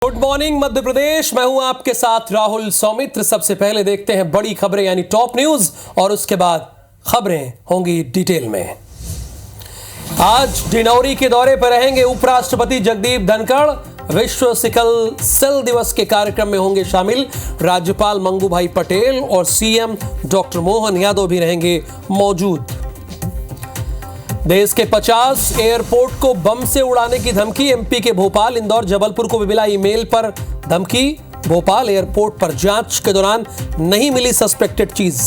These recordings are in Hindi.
Good morning Madhya Pradesh. मैं हूं आपके साथ राहुल सौमित्र। सबसे पहले देखते हैं बड़ी खबरें यानी टॉप न्यूज और उसके बाद खबरें होंगी डिटेल में। आज डिंडौरी के दौरे पर रहेंगे उपराष्ट्रपति जगदीप धनखड़। विश्व सिकल सेल दिवस के कार्यक्रम में होंगे शामिल। राज्यपाल मंगू भाई पटेल और सीएम डॉक्टर मोहन यादव भी रहेंगे मौजूद। देश के 50 एयरपोर्ट को बम से उड़ाने की धमकी। एमपी के भोपाल, इंदौर, जबलपुर को भी मिला ईमेल पर धमकी। भोपाल एयरपोर्ट पर जांच के दौरान नहीं मिली सस्पेक्टेड चीज।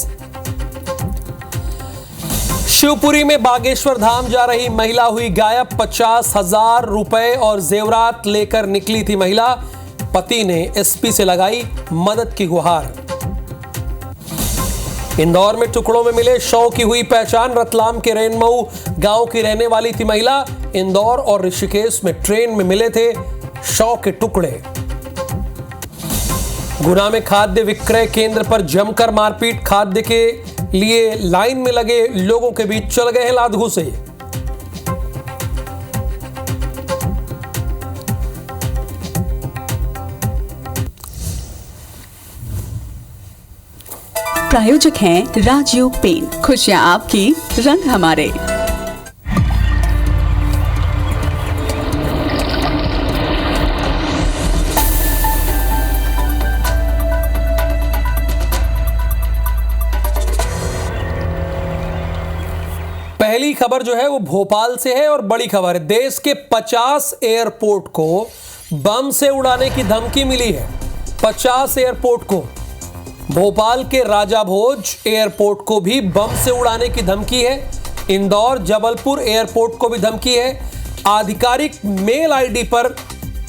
शिवपुरी में बागेश्वर धाम जा रही महिला हुई गायब। 50,000 रुपए और जेवरात लेकर निकली थी महिला। पति ने एसपी से लगाई मदद की गुहार। इंदौर में टुकड़ों में मिले शव की हुई पहचान। रतलाम के रेनमऊ गांव की रहने वाली थी महिला। इंदौर और ऋषिकेश में ट्रेन में मिले थे शव के टुकड़े। गुना में खाद्य विक्रय केंद्र पर जमकर मारपीट। खाद्य के लिए लाइन में लगे लोगों के बीच चल गए हैं लात घूंसे। प्रायोजक हैं राजयोग पेंट। खुशियां आपकी, रंग हमारे। पहली खबर जो है वो भोपाल से है और बड़ी खबर है। देश के 50 एयरपोर्ट को बम से उड़ाने की धमकी मिली है। 50 एयरपोर्ट को। भोपाल के राजा भोज एयरपोर्ट को भी बम से उड़ाने की धमकी है। इंदौर, जबलपुर एयरपोर्ट को भी धमकी है। आधिकारिक मेल आईडी पर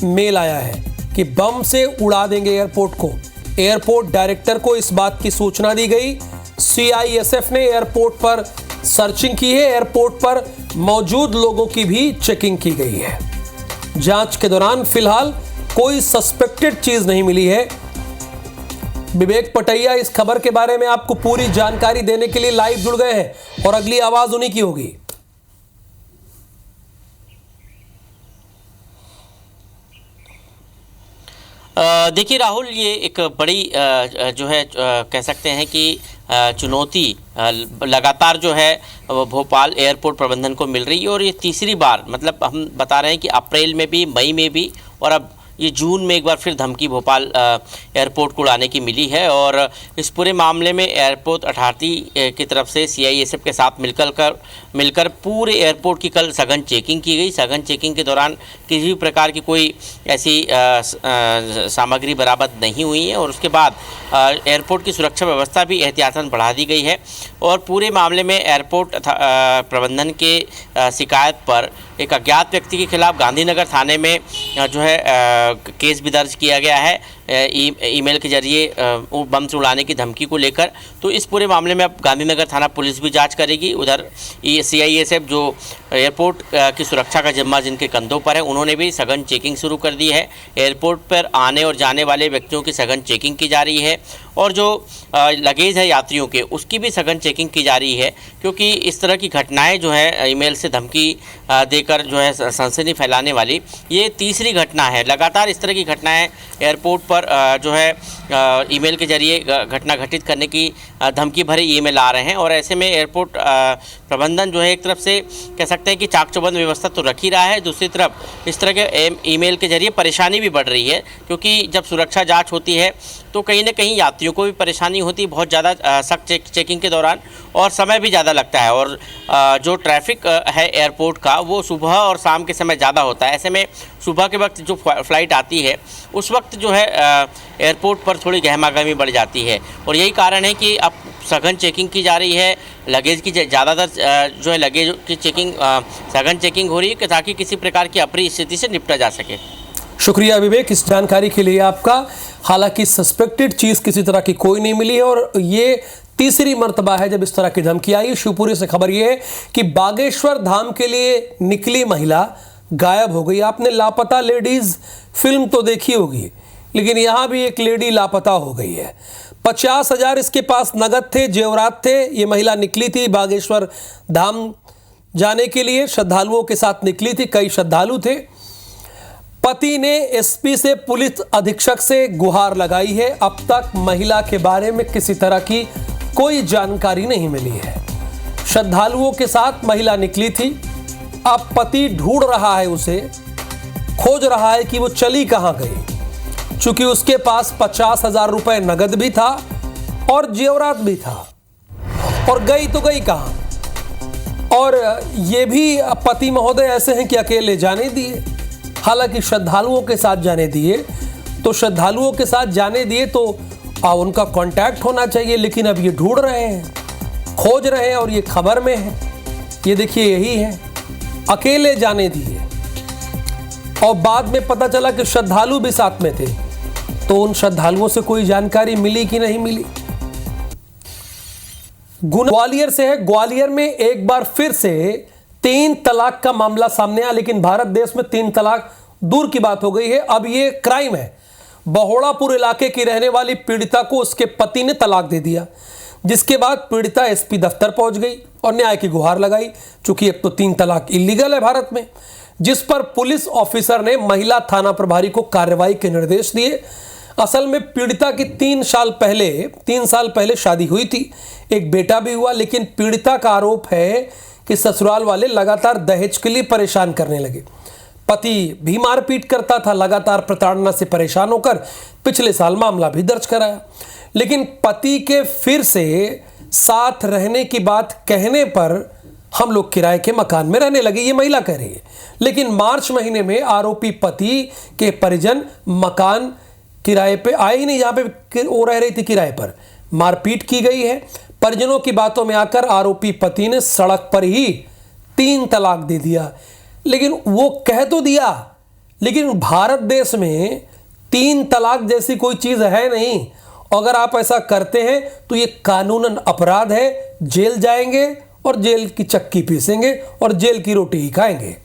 मेल आया है कि बम से उड़ा देंगे एयरपोर्ट को। एयरपोर्ट डायरेक्टर को इस बात की सूचना दी गई। सीआईएसएफ ने एयरपोर्ट पर सर्चिंग की है। एयरपोर्ट पर मौजूद लोगों की भी चेकिंग की गई है। जांच के दौरान फिलहाल कोई सस्पेक्टेड चीज नहीं मिली है। विवेक पटैया इस खबर के बारे में आपको पूरी जानकारी देने के लिए लाइव जुड़ गए हैं और अगली आवाज उन्हीं की होगी। देखिए राहुल, ये एक बड़ी जो है कह सकते हैं कि चुनौती लगातार जो है भोपाल एयरपोर्ट प्रबंधन को मिल रही है और ये तीसरी बार, मतलब हम बता रहे हैं कि अप्रैल में भी, मई में भी और अब ये जून में एक बार फिर धमकी भोपाल एयरपोर्ट को उड़ाने की मिली है। और इस पूरे मामले में एयरपोर्ट अथॉरिटी की तरफ से सीआईएसएफ के साथ मिलकर पूरे एयरपोर्ट की कल सघन चेकिंग की गई। सघन चेकिंग के दौरान किसी भी प्रकार की कोई ऐसी सामग्री बरामद नहीं हुई है और उसके बाद एयरपोर्ट की सुरक्षा व्यवस्था भी एहतियातन बढ़ा दी गई है। और पूरे मामले में एयरपोर्ट प्रबंधन के शिकायत पर एक अज्ञात व्यक्ति के खिलाफ गांधीनगर थाने में जो है केस भी दर्ज किया गया है ईमेल के जरिए बम से उड़ाने की धमकी को लेकर। तो इस पूरे मामले में अब गांधीनगर थाना पुलिस भी जांच करेगी। उधर सीआईएसएफ जो एयरपोर्ट की सुरक्षा का जिम्मा जिनके कंधों पर है, उन्होंने भी सघन चेकिंग शुरू कर दी है। एयरपोर्ट पर आने और जाने वाले व्यक्तियों की सघन चेकिंग की जा रही है और जो लगेज है यात्रियों के, उसकी भी सघन चेकिंग की जा रही है। क्योंकि इस तरह की घटनाएँ जो है ईमेल से धमकी देकर जो है सनसनी फैलाने वाली, ये तीसरी घटना है। लगातार इस तरह की घटनाएँ एयरपोर्ट पर जो है ईमेल के जरिए घटना घटित करने की धमकी भरे ईमेल आ रहे हैं। और ऐसे में एयरपोर्ट प्रबंधन जो है एक तरफ से कह सकते हैं कि चाक चौबंद व्यवस्था तो रख ही रहा है, दूसरी तरफ इस तरह के ईमेल के जरिए परेशानी भी बढ़ रही है। क्योंकि जब सुरक्षा जांच होती है तो कहीं ना कहीं यात्रियों को भी परेशानी होती है बहुत ज़्यादा सख्त चेकिंग के दौरान, और समय भी ज़्यादा लगता है। और जो ट्रैफिक है एयरपोर्ट का वो सुबह और शाम के समय ज़्यादा होता है। ऐसे में सुबह के वक्त जो फ़्लाइट आती है उस वक्त जो है एयरपोर्ट पर थोड़ी गहमागहमी बढ़ जाती है और यही कारण है कि अब सघन चेकिंग की जा रही है। लगेज की ज़्यादातर जो है लगेज की चेकिंग सघन चेकिंग हो रही है ताकि किसी प्रकार की अप्रिय स्थिति से निपटा जा सके। शुक्रिया विवेक इस जानकारी के लिए आपका। हालांकि सस्पेक्टेड चीज किसी तरह की कोई नहीं मिली है और ये तीसरी मर्तबा है जब इस तरह की धमकी आई। शिवपुरी से खबर यह है कि बागेश्वर धाम के लिए निकली महिला गायब हो गई। आपने लापता लेडीज फिल्म तो देखी होगी, लेकिन यहां भी एक लेडी लापता हो गई है। 50,000 इसके पास नगद थे, जेवरात थे। ये महिला निकली थी बागेश्वर धाम जाने के लिए, श्रद्धालुओं के साथ निकली थी। कई श्रद्धालु थे। पति ने एसपी से पुलिस अधीक्षक से गुहार लगाई है। अब तक महिला के बारे में किसी तरह की कोई जानकारी नहीं मिली है। श्रद्धालुओं के साथ महिला निकली थी। अब पति ढूंढ रहा है उसे, खोज रहा है कि वो चली कहां गई, चूंकि उसके पास 50,000 रुपए नगद भी था और जेवरात भी था, और गई तो गई कहां। और ये भी पति महोदय ऐसे हैं कि अकेले जाने दिए, हालांकि श्रद्धालुओं के साथ जाने दिए तो श्रद्धालुओं के साथ जाने दिए तो उनका कांटेक्ट होना चाहिए, लेकिन अब ये ढूंढ रहे हैं, खोज रहे हैं और ये खबर में है। ये देखिए, यही है, अकेले जाने दिए और बाद में पता चला कि श्रद्धालु भी साथ में थे। तो उन श्रद्धालुओं से कोई जानकारी मिली कि नहीं मिली। ग्वालियर से है। ग्वालियर में एक बार फिर से 3 तलाक का मामला सामने आया, लेकिन भारत देश में 3 तलाक दूर की बात हो गई है, अब ये क्राइम है। बहोड़ापुर इलाके की रहने वाली पीड़िता को उसके पति ने तलाक दे दिया, जिसके बाद पीड़िता एसपी दफ्तर पहुंच गई और न्याय की गुहार लगाई, चूंकि अब तो 3 तलाक इलीगल है भारत में, जिस पर पुलिस ऑफिसर ने महिला थाना प्रभारी को कार्रवाई के निर्देश दिए। असल में पीड़िता की 3 साल पहले शादी हुई थी, एक बेटा भी हुआ, लेकिन पीड़िता का आरोप है कि ससुराल वाले लगातार दहेज के लिए परेशान करने लगे। पति भी मारपीट करता था। लगातार प्रताड़ना से परेशान होकर पिछले साल मामला भी दर्ज कराया, लेकिन पति के फिर से साथ रहने की बात कहने पर हम लोग किराए के मकान में रहने लगे, ये महिला कह रही है। लेकिन मार्च महीने में आरोपी पति के परिजन मकान किराए पे आए ही नहीं, जहां पे वो रह रही थी किराए पर। मारपीट की गई है। परिजनों की बातों में आकर आरोपी पति ने सड़क पर ही 3 तलाक दे दिया। लेकिन वो कह तो दिया, लेकिन भारत देश में 3 तलाक जैसी कोई चीज है नहीं। अगर आप ऐसा करते हैं तो ये कानूनन अपराध है, जेल जाएंगे और जेल की चक्की पीसेंगे और जेल की रोटी ही खाएंगे।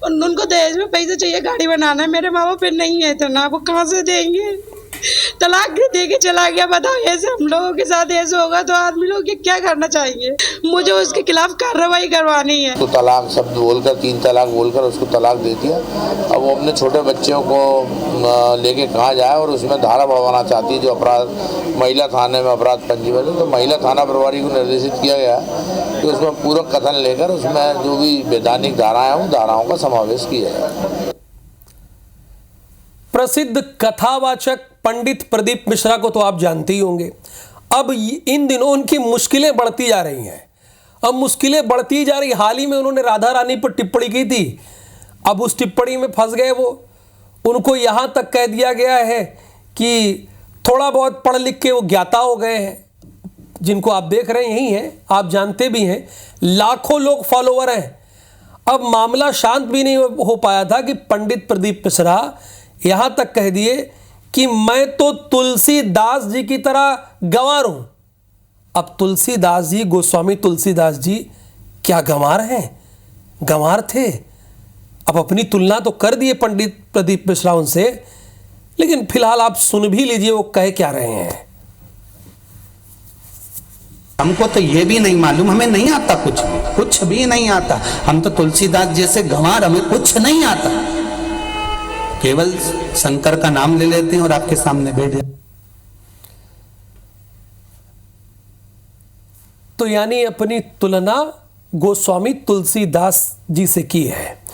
उनको दहेज में पैसे चाहिए, गाड़ी बनाना है, मेरे माँ बाप फिर नहीं है इतना, वो कहाँ से देंगे। तलाक दे के चला गया। बताओ, ऐसे हम लोगों के साथ ऐसे होगा तो आदमी लोग क्या करना चाहिए। मुझे उसके खिलाफ कार्रवाई करवानी है। तो तलाक शब्द बोलकर 3 तलाक बोलकर उसको तलाक दे दिया। अब वो अपने छोटे बच्चों को लेके कहाँ जाए, और उसमें धारा बढ़वाना चाहती है जो अपराध महिला थाने में अपराध पंजीबद्ध है। तो महिला थाना प्रभारी को निर्देशित किया गया कि उसमें पूरक कथन लेकर उसमें जो भी वैधानिक धाराएं हैं उन धाराओं का समावेश किया है। प्रसिद्ध कथावाचक पंडित प्रदीप मिश्रा को तो आप जानते ही होंगे। अब इन दिनों उनकी मुश्किलें बढ़ती जा रही हैं। अब मुश्किलें बढ़ती जा रही। हाल ही में उन्होंने राधा रानी पर टिप्पणी की थी। अब उस टिप्पणी में फंस गए वो। उनको यहाँ तक कह दिया गया है कि थोड़ा बहुत पढ़ लिख के वो ज्ञाता हो गए हैं, जिनको आप देख रहे यही हैं, आप जानते भी हैं, लाखों लोग फॉलोवर हैं। अब मामला शांत भी नहीं हो पाया था कि पंडित प्रदीप मिश्रा यहाँ तक कह दिए कि मैं तो तुलसीदास जी की तरह गंवार हूं। अब तुलसीदास जी, गोस्वामी तुलसीदास जी क्या गंवार हैं? गंवार थे। अब अपनी तुलना तो कर दिए पंडित प्रदीप मिश्रा उनसे, लेकिन फिलहाल आप सुन भी लीजिए वो कह क्या रहे हैं। हमको तो ये भी नहीं मालूम, हमें नहीं आता कुछ भी नहीं आता। हम तो तुलसीदास जैसे गंवार, हमें कुछ नहीं आता, केवल शंकर का नाम ले लेते हैं और आपके सामने बैठ जाते। तो यानी अपनी तुलना गोस्वामी तुलसीदास जी से की है।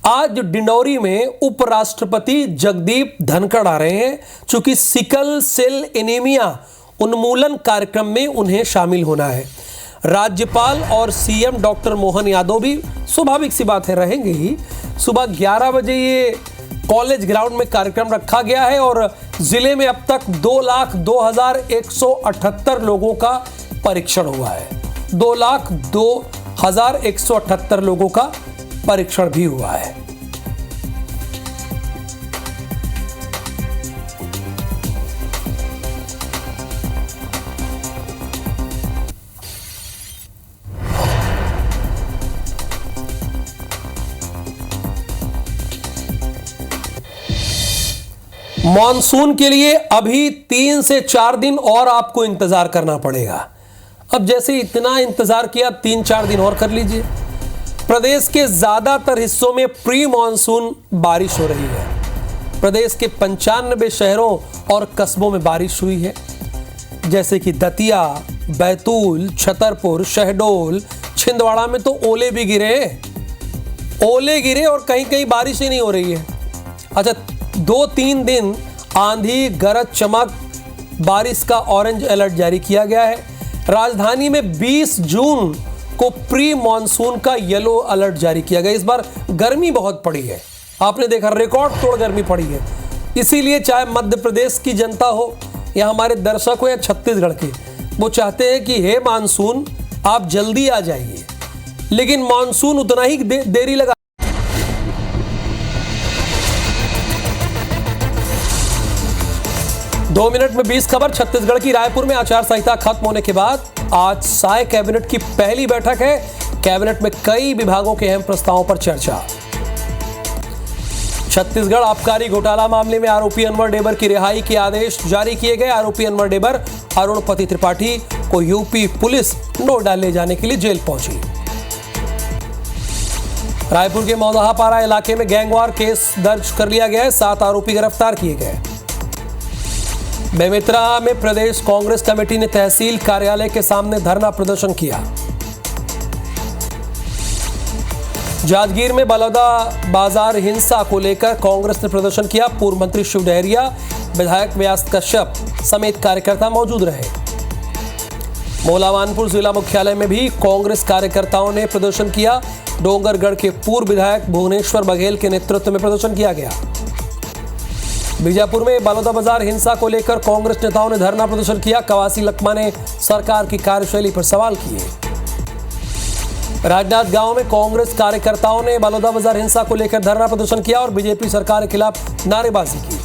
आज डिंडौरी में उपराष्ट्रपति जगदीप धनखड़ आ रहे हैं, चूंकि सिकल सेल एनीमिया उन्मूलन कार्यक्रम में उन्हें शामिल होना है। राज्यपाल और सीएम डॉक्टर मोहन यादव भी स्वाभाविक सी बात है रहेंगे ही। सुबह 11 बजे ये कॉलेज ग्राउंड में कार्यक्रम रखा गया है और जिले में अब तक 2,02,178 लोगों का परीक्षण हुआ है। 2,02,178 लोगों का परीक्षण भी हुआ है। मॉनसून के लिए अभी 3 से 4 दिन और आपको इंतजार करना पड़ेगा। अब जैसे इतना इंतजार किया, 3-4 दिन और कर लीजिए। प्रदेश के ज्यादातर हिस्सों में प्री मॉनसून बारिश हो रही है। प्रदेश के 95 शहरों और कस्बों में बारिश हुई है, जैसे कि दतिया, बैतूल, छतरपुर, शहडोल, छिंदवाड़ा में तो ओले भी गिरे और कहीं कहीं बारिश ही नहीं हो रही है। अच्छा, 2-3 दिन आंधी, गरज, चमक, बारिश का ऑरेंज अलर्ट जारी किया गया है। राजधानी में 20 जून को प्री मॉनसून का येलो अलर्ट जारी किया गया। इस बार गर्मी बहुत पड़ी है, आपने देखा रिकॉर्ड तोड़ गर्मी पड़ी है। इसीलिए चाहे मध्य प्रदेश की जनता हो या हमारे दर्शक हो या छत्तीसगढ़ के, वो चाहते हैं कि हे मानसून आप जल्दी आ जाइए, लेकिन मानसून उतना ही देरी लगा। दो मिनट में 20 खबर। छत्तीसगढ़ की रायपुर में आचार संहिता खत्म होने के बाद आज साय कैबिनेट की पहली बैठक है। कैबिनेट में कई विभागों के अहम प्रस्तावों पर चर्चा। छत्तीसगढ़ आबकारी घोटाला मामले में आरोपी अनवर डेबर की रिहाई के आदेश जारी किए गए। आरोपी अनवर डेबर अरुणपति त्रिपाठी को यूपी पुलिस नोएडा ले जाने के लिए जेल पहुंची। रायपुर के मौदाहापारा इलाके में गैंगवार केस दर्ज कर लिया गया है। 7 आरोपी गिरफ्तार किए गए। बेमेतरा में प्रदेश कांग्रेस कमेटी ने तहसील कार्यालय के सामने धरना प्रदर्शन किया। जांजगीर में बलौदा बाजार हिंसा को लेकर कांग्रेस ने प्रदर्शन किया। पूर्व मंत्री शिव डहरिया, विधायक व्यास कश्यप समेत कार्यकर्ता मौजूद रहे। मोलावानपुर जिला मुख्यालय में भी कांग्रेस कार्यकर्ताओं ने प्रदर्शन किया। डोंगरगढ़ के पूर्व विधायक भुवनेश्वर बघेल के नेतृत्व में प्रदर्शन किया गया। बीजापुर में बलौदा बाजार हिंसा को लेकर कांग्रेस नेताओं ने धरना प्रदर्शन किया। कवासी लखमा ने सरकार की कार्यशैली पर सवाल किए। राजनांदगांव में कांग्रेस कार्यकर्ताओं ने बलौदा बाजार हिंसा को लेकर धरना प्रदर्शन किया और बीजेपी सरकार के खिलाफ नारेबाजी की।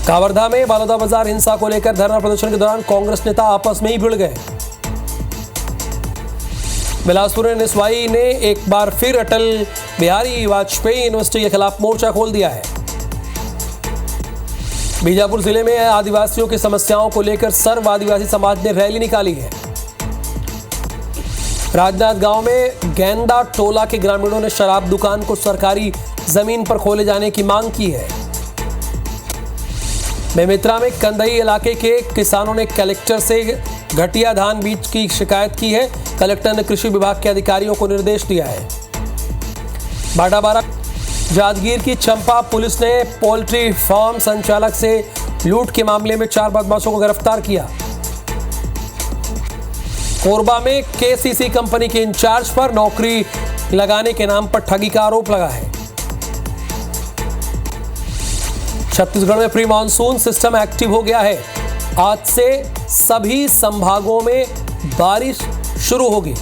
कावरधा में बलौदा बाजार हिंसा को लेकर धरना प्रदर्शन के दौरान कांग्रेस नेता आपस में ही भिड़ गए। बिलासपुर निसवाई ने एक बार फिर अटल बिहारी वाजपेयी यूनिवर्सिटी के खिलाफ मोर्चा खोल दिया है। बीजापुर जिले में आदिवासियों की समस्याओं को लेकर सर्व आदिवासी समाज ने रैली निकाली है। राजनांदगांव में गेंदा टोला के ग्रामीणों ने शराब दुकान को सरकारी जमीन पर खोले जाने की मांग की है। बेमेतरा में कंदई इलाके के किसानों ने कलेक्टर से घटिया धान बीज की शिकायत की है। कलेक्टर ने कृषि विभाग के अधिकारियों को निर्देश दिया है। बाटाबारा जांजगीर की चंपा पुलिस ने पोल्ट्री फार्म संचालक से लूट के मामले में 4 बदमाशों को गिरफ्तार किया। कोरबा में केसीसी कंपनी के इंचार्ज पर नौकरी लगाने के नाम पर ठगी का आरोप लगा है। छत्तीसगढ़ में प्री मानसून सिस्टम एक्टिव हो गया है। आज से सभी संभागों में बारिश शुरू होगी।